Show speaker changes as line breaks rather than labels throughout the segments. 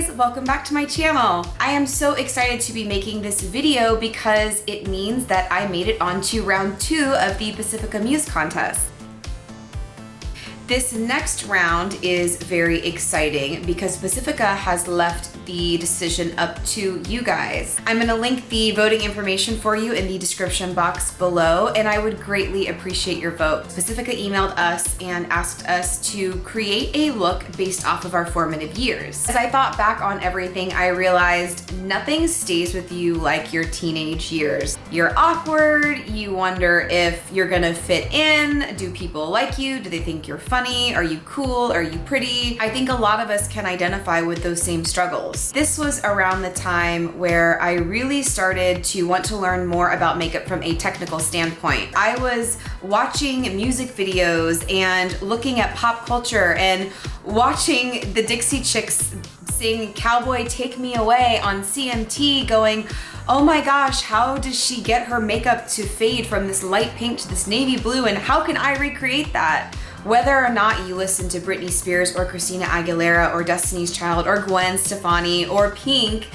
guys, welcome back to my channel. I am so excited to be making this video because it means that I made it onto round 2 of the Pacifica MUSE contest. This next round is very exciting because Pacifica has left the decision up to you guys. I'm gonna link the voting information for you in the description box below, and I would greatly appreciate your vote. Pacifica emailed us and asked us to create a look based off of our formative years. As I thought back on everything, I realized nothing stays with you like your teenage years. You're awkward, you wonder if you're gonna fit in, do people like you, do they think you're funny, are you cool, are you pretty? I think a lot of us can identify with those same struggles. This was around the time where I really started to want to learn more about makeup from a technical standpoint. I was watching music videos and looking at pop culture and watching the Dixie Chicks sing Cowboy Take Me Away on CMT going, oh my gosh, how does she get her makeup to fade from this light pink to this navy blue, and how can I recreate that? Whether or not you listen to Britney Spears or Christina Aguilera or Destiny's Child or Gwen Stefani or Pink,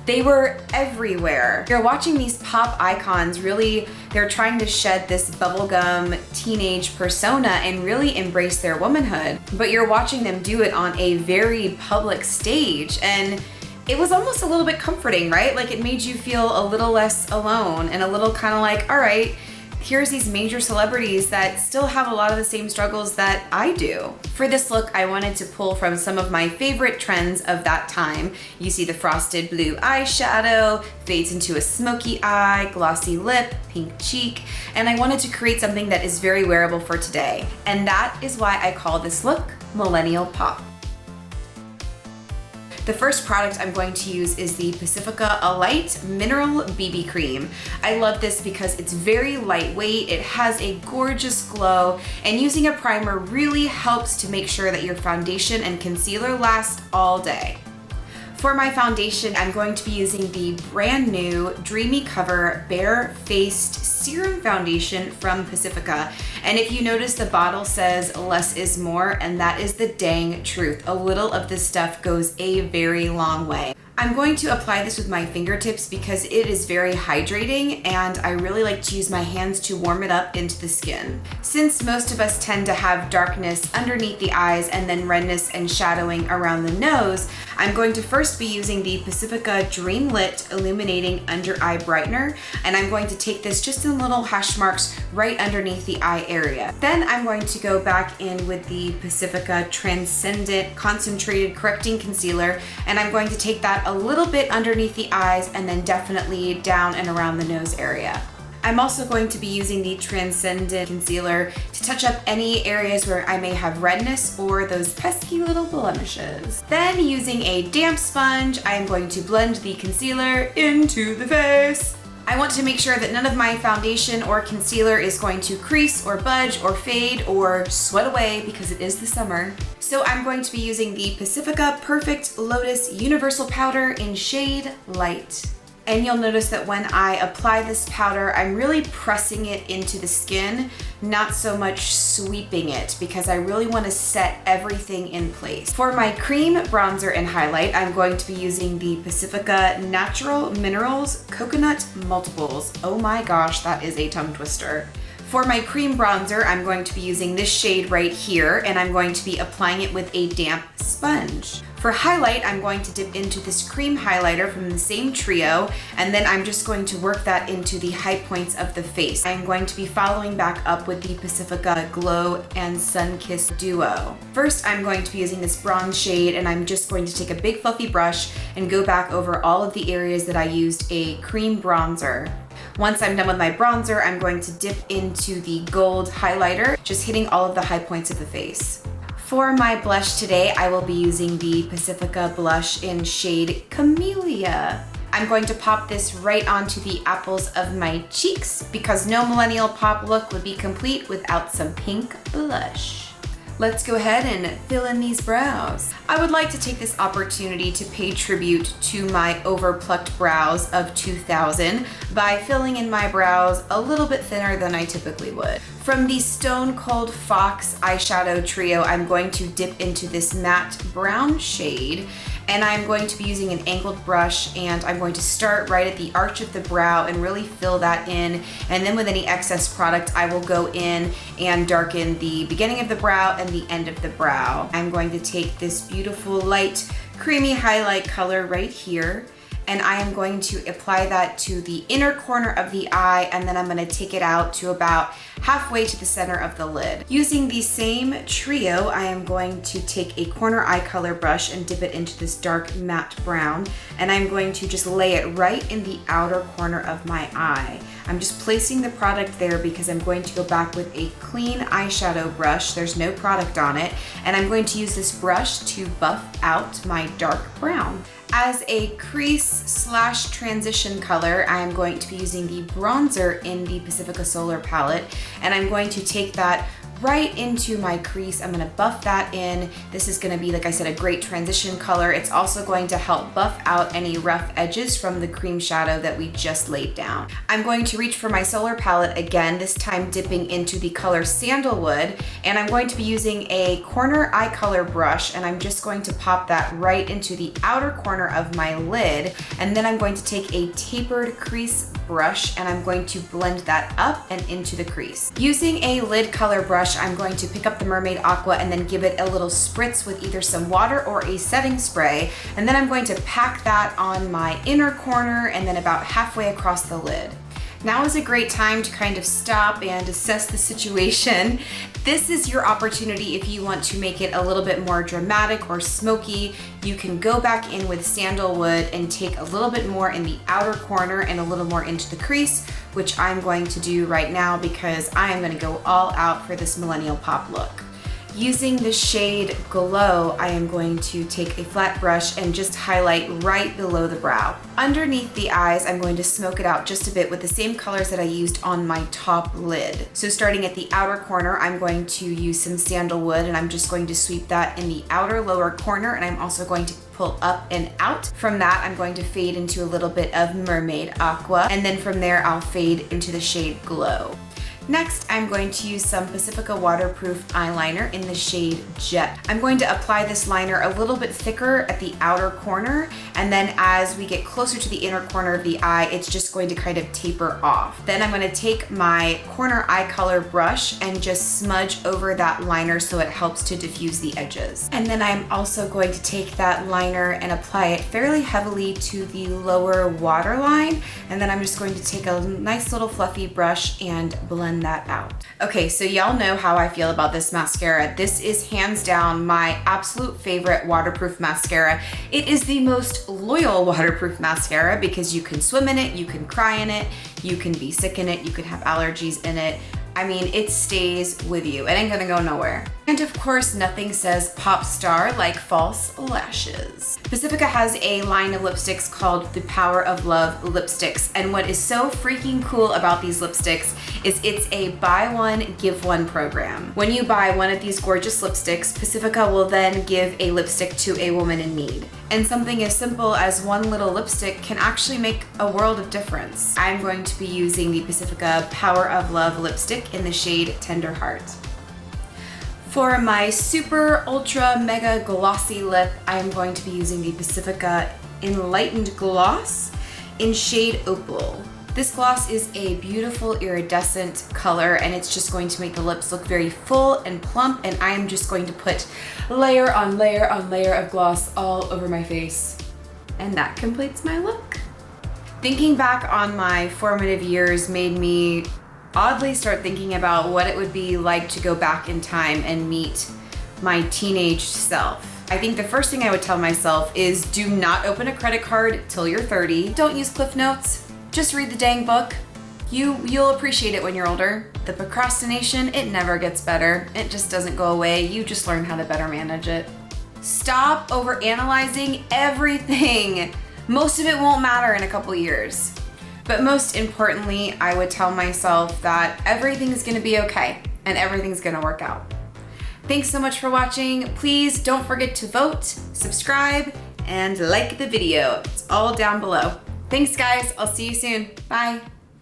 they were everywhere. You're watching these pop icons, really, they're trying to shed this bubblegum teenage persona and really embrace their womanhood. But you're watching them do it on a very public stage, and it was almost a little bit comforting, right? Like, it made you feel a little less alone and a little kind of like, all right, here's these major celebrities that still have a lot of the same struggles that I do. For this look, I wanted to pull from some of my favorite trends of that time. You see the frosted blue eyeshadow, fades into a smoky eye, glossy lip, pink cheek, and I wanted to create something that is very wearable for today. And that is why I call this look Millennial Pop. The first product I'm going to use is the Pacifica Alight Mineral BB Cream. I love this because it's very lightweight, it has a gorgeous glow, and using a primer really helps to make sure that your foundation and concealer last all day. For my foundation, I'm going to be using the brand new Dreamy Cover Bare Faced Serum Foundation from Pacifica. And if you notice, the bottle says less is more, and that is the dang truth. A little of this stuff goes a very long way. I'm going to apply this with my fingertips because it is very hydrating, and I really like to use my hands to warm it up into the skin. Since most of us tend to have darkness underneath the eyes and then redness and shadowing around the nose, I'm going to first be using the Pacifica Dreamlit Illuminating Under Eye Brightener, and I'm going to take this just in little hash marks right underneath the eye area. Then I'm going to go back in with the Pacifica Transcendent Concentrated Correcting Concealer, and I'm going to take that a little bit underneath the eyes and then definitely down and around the nose area. I'm also going to be using the Transcendent Concealer to touch up any areas where I may have redness or those pesky little blemishes. Then, using a damp sponge, I am going to blend the concealer into the face. I want to make sure that none of my foundation or concealer is going to crease or budge or fade or sweat away because it is the summer. So I'm going to be using the Pacifica Perfect Lotus Universal Powder in shade Light. And you'll notice that when I apply this powder, I'm really pressing it into the skin, not so much sweeping it, because I really want to set everything in place. For my cream bronzer and highlight, I'm going to be using the Pacifica Natural Minerals Coconut Multiples. Oh my gosh, that is a tongue twister. For my cream bronzer, I'm going to be using this shade right here, and I'm going to be applying it with a damp sponge. For highlight, I'm going to dip into this cream highlighter from the same trio, and then I'm just going to work that into the high points of the face. I'm going to be following back up with the Pacifica Glow and Sunkissed Duo. First, I'm going to be using this bronze shade, and I'm just going to take a big fluffy brush and go back over all of the areas that I used a cream bronzer. Once I'm done with my bronzer, I'm going to dip into the gold highlighter, just hitting all of the high points of the face. For my blush today, I will be using the Pacifica blush in shade Camellia. I'm going to pop this right onto the apples of my cheeks because no Millennial Pop look would be complete without some pink blush. Let's go ahead and fill in these brows. I would like to take this opportunity to pay tribute to my overplucked brows of 2000 by filling in my brows a little bit thinner than I typically would. From the Stone Cold Fox eyeshadow trio, I'm going to dip into this matte brown shade, and I'm going to be using an angled brush, and I'm going to start right at the arch of the brow and really fill that in. And then with any excess product, I will go in and darken the beginning of the brow and the end of the brow. I'm going to take this beautiful light creamy highlight color right here, and I am going to apply that to the inner corner of the eye, and then I'm going to take it out to about halfway to the center of the lid. Using the same trio, I am going to take a corner eye color brush and dip it into this dark matte brown, and I'm going to just lay it right in the outer corner of my eye. I'm just placing the product there because I'm going to go back with a clean eyeshadow brush. There's no product on it, and I'm going to use this brush to buff out my dark brown. As a crease slash transition color, I am going to be using the bronzer in the Pacifica Solar palette, and I'm going to take that right into my crease. I'm gonna buff that in. This is gonna be, like I said, a great transition color. It's also going to help buff out any rough edges from the cream shadow that we just laid down. I'm going to reach for my Solar palette again, this time dipping into the color Sandalwood, and I'm going to be using a corner eye color brush, and I'm just going to pop that right into the outer corner of my lid, and then I'm going to take a tapered crease brush, and I'm going to blend that up and into the crease. Using a lid color brush, I'm going to pick up the Mermaid Aqua and then give it a little spritz with either some water or a setting spray, and then I'm going to pack that on my inner corner and then about halfway across the lid. Now is a great time to kind of stop and assess the situation. This is your opportunity if you want to make it a little bit more dramatic or smoky. You can go back in with Sandalwood and take a little bit more in the outer corner and a little more into the crease, which I'm going to do right now because I am going to go all out for this Millennial Pop look. Using the shade Glow, I am going to take a flat brush and just highlight right below the brow. Underneath the eyes, I'm going to smoke it out just a bit with the same colors that I used on my top lid. So starting at the outer corner, I'm going to use some Sandalwood, and I'm just going to sweep that in the outer lower corner, and I'm also going to pull up and out. From that, I'm going to fade into a little bit of Mermaid Aqua, and then from there, I'll fade into the shade Glow. Next, I'm going to use some Pacifica waterproof eyeliner in the shade Jet. I'm going to apply this liner a little bit thicker at the outer corner, and then as we get closer to the inner corner of the eye, it's just going to kind of taper off. Then I'm going to take my corner eye color brush and just smudge over that liner so it helps to diffuse the edges. And then I'm also going to take that liner and apply it fairly heavily to the lower waterline, and then I'm just going to take a nice little fluffy brush and blend that out. Okay, so y'all know how I feel about this mascara. This is hands down my absolute favorite waterproof mascara. It is the most loyal waterproof mascara because you can swim in it, you can cry in it, you can be sick in it, you can have allergies in it. I mean, it stays with you. It ain't gonna go nowhere. And of course, nothing says pop star like false lashes. Pacifica has a line of lipsticks called the Power of Love lipsticks. And what is so freaking cool about these lipsticks is it's a buy one, give one program. When you buy one of these gorgeous lipsticks, Pacifica will then give a lipstick to a woman in need. And something as simple as one little lipstick can actually make a world of difference. I'm going to be using the Pacifica Power of Love lipstick in the shade Tender Heart. For my super ultra mega glossy lip, I am going to be using the Pacifica Enlightened Gloss in shade Opal. This gloss is a beautiful iridescent color, and it's just going to make the lips look very full and plump, and I am just going to put layer on layer on layer of gloss all over my face. And that completes my look. Thinking back on my formative years made me oddly start thinking about what it would be like to go back in time and meet my teenage self. I think the first thing I would tell myself is do not open a credit card till you're 30. Don't use Cliff Notes. Just read the dang book. You'll appreciate it when you're older. The procrastination, it never gets better. It just doesn't go away. You just learn how to better manage it. Stop overanalyzing everything. Most of it won't matter in a couple years. But most importantly, I would tell myself that everything's gonna be okay and everything's gonna work out. Thanks so much for watching. Please don't forget to vote, subscribe, and like the video. It's all down below. Thanks guys, I'll see you soon. Bye.